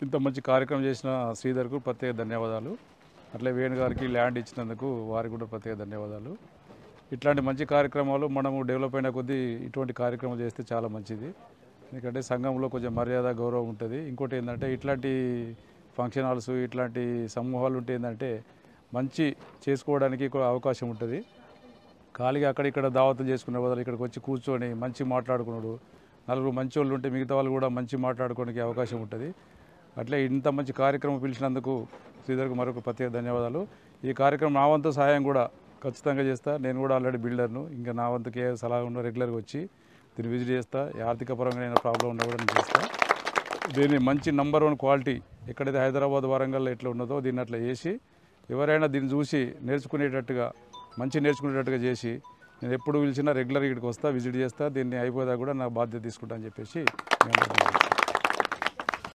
ఇంత మంచి కార్యక్రమం చేసిన శ్రీధర్కు ప్రత్యేక ధన్యవాదాలు. అట్లే వేణు గారికి ల్యాండ్ ఇచ్చినందుకు వారికి కూడా ప్రత్యేక ధన్యవాదాలు. ఇట్లాంటి మంచి కార్యక్రమాలు మనము డెవలప్ అయిన కొద్దీ ఇటువంటి కార్యక్రమాలు చేస్తే చాలా మంచిది. ఎందుకంటే సంఘంలో కొంచెం మర్యాద గౌరవం ఉంటుంది. ఇంకోటి ఏంటంటే ఇట్లాంటి ఫంక్షన్ హాల్స్ ఇట్లాంటి సమూహాలు ఉంటే ఏంటంటే మంచి చేసుకోవడానికి అవకాశం ఉంటుంది. ఖాళీగా అక్కడిక్కడ దావతులు చేసుకునే బదులు ఇక్కడికి వచ్చి కూర్చొని మంచి మాట్లాడుకున్నాడు. నలుగురు మంచి వాళ్ళు ఉంటే మిగతా వాళ్ళు కూడా మంచి మాట్లాడుకోవడానికి అవకాశం ఉంటుంది. అట్లే ఇంత మంచి కార్యక్రమం పిలిచినందుకు శ్రీధర్కు మరొక ప్రత్యేక ధన్యవాదాలు. ఈ కార్యక్రమం నా వంతు సహాయం కూడా ఖచ్చితంగా చేస్తా. నేను కూడా ఆల్రెడీ బిల్డర్ను. ఇంకా నా వంతుకి ఏ సలహా ఉన్నా రెగ్యులర్గా వచ్చి దీన్ని విజిట్ చేస్తా. ఆర్థిక పరంగా ఏమైనా ప్రాబ్లం ఉన్నా కూడా నేను చేస్తా. దీన్ని మంచి నంబర్ 1 క్వాలిటీ ఎక్కడైతే హైదరాబాద్ వరంగల్లో ఎట్లా ఉన్నదో దీన్ని అట్లా చేసి ఎవరైనా దీన్ని చూసి నేర్చుకునేటట్టుగా నేర్చుకునేటట్టుగా చేసి నేను ఎప్పుడు పిలిచినా రెగ్యులర్గా ఇక్కడికి వస్తా, విజిట్ చేస్తా. దీన్ని అయిపోదా కూడా నా బాధ్యత తీసుకుంటా అని చెప్పేసి